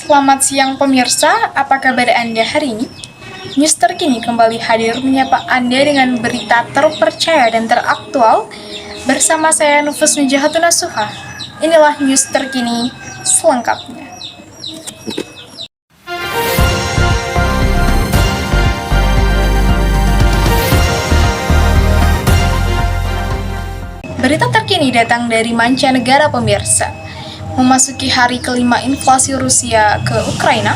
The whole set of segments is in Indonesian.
Selamat siang pemirsa, apa kabar Anda hari ini? News terkini kembali hadir menyapa Anda dengan berita terpercaya dan teraktual bersama saya Nufus Nujahatun Nasuha. Inilah news terkini selengkapnya. Berita terkini datang dari mancanegara pemirsa. Memasuki hari kelima invasi Rusia ke Ukraina,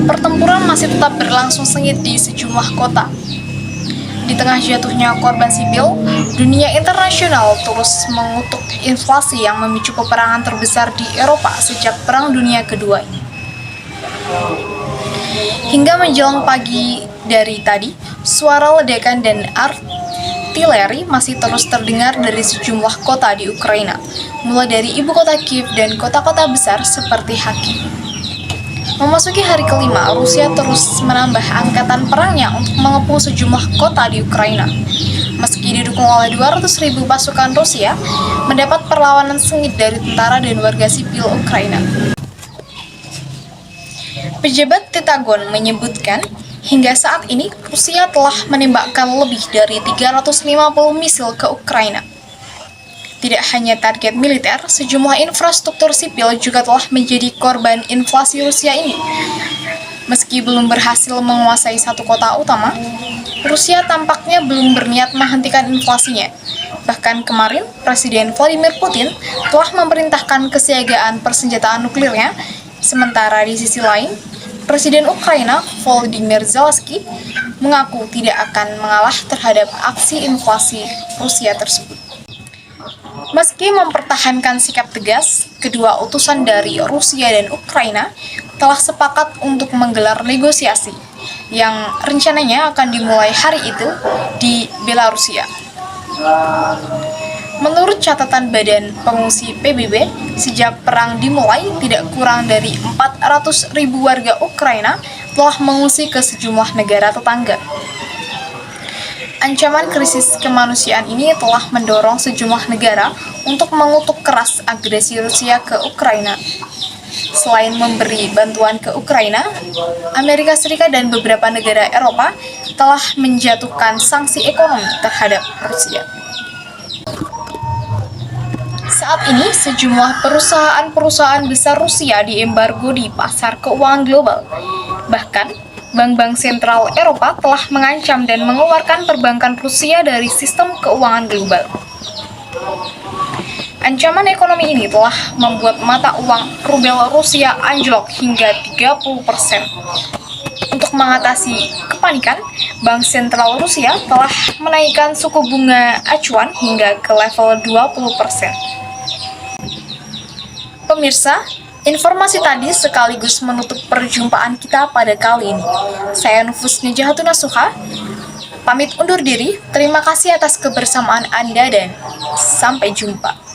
pertempuran masih tetap berlangsung sengit di sejumlah kota. Di tengah jatuhnya korban sipil, dunia internasional terus mengutuk inflasi yang memicu peperangan terbesar di Eropa sejak Perang Dunia Kedua ini. Hingga menjelang pagi dari tadi, suara ledakan dan artileri masih terus terdengar dari sejumlah kota di Ukraina, mulai dari ibu kota Kiev dan kota-kota besar seperti Kharkiv. Memasuki hari kelima, Rusia terus menambah angkatan perangnya untuk mengepung sejumlah kota di Ukraina. Meski didukung oleh 200.000 pasukan Rusia, mendapat perlawanan sengit dari tentara dan warga sipil Ukraina. Pejabat Pentagon menyebutkan, hingga saat ini Rusia telah menembakkan lebih dari 350 misil ke Ukraina. Tidak hanya target militer, sejumlah infrastruktur sipil juga telah menjadi korban invasi Rusia ini. Meski belum berhasil menguasai satu kota utama, Rusia tampaknya belum berniat menghentikan invasinya. Bahkan kemarin, Presiden Vladimir Putin telah memerintahkan kesiagaan persenjataan nuklirnya, sementara di sisi lain, Presiden Ukraina Volodymyr Zelensky mengaku tidak akan mengalah terhadap aksi invasi Rusia tersebut. Meski mempertahankan sikap tegas, kedua utusan dari Rusia dan Ukraina telah sepakat untuk menggelar negosiasi yang rencananya akan dimulai hari itu di Belarusia. Menurut catatan Badan Pengungsi PBB, sejak perang dimulai, tidak kurang dari 400.000 warga Ukraina telah mengungsi ke sejumlah negara tetangga. Ancaman krisis kemanusiaan ini telah mendorong sejumlah negara untuk mengutuk keras agresi Rusia ke Ukraina. Selain memberi bantuan ke Ukraina, Amerika Serikat dan beberapa negara Eropa telah menjatuhkan sanksi ekonomi terhadap Rusia. Saat ini, sejumlah perusahaan besar Rusia diembargo di pasar keuangan global. Bahkan, bank-bank sentral Eropa telah mengancam dan mengeluarkan perbankan Rusia dari sistem keuangan global. Ancaman ekonomi ini telah membuat mata uang rubel Rusia anjlok hingga 30%. Untuk mengatasi kepanikan, Bank Sentral Rusia telah menaikkan suku bunga acuan hingga ke level 20%. Pemirsa, informasi tadi sekaligus menutup perjumpaan kita pada kali ini. Saya Nufus Nujahatun Nasuha, pamit undur diri. Terima kasih atas kebersamaan Anda dan sampai jumpa.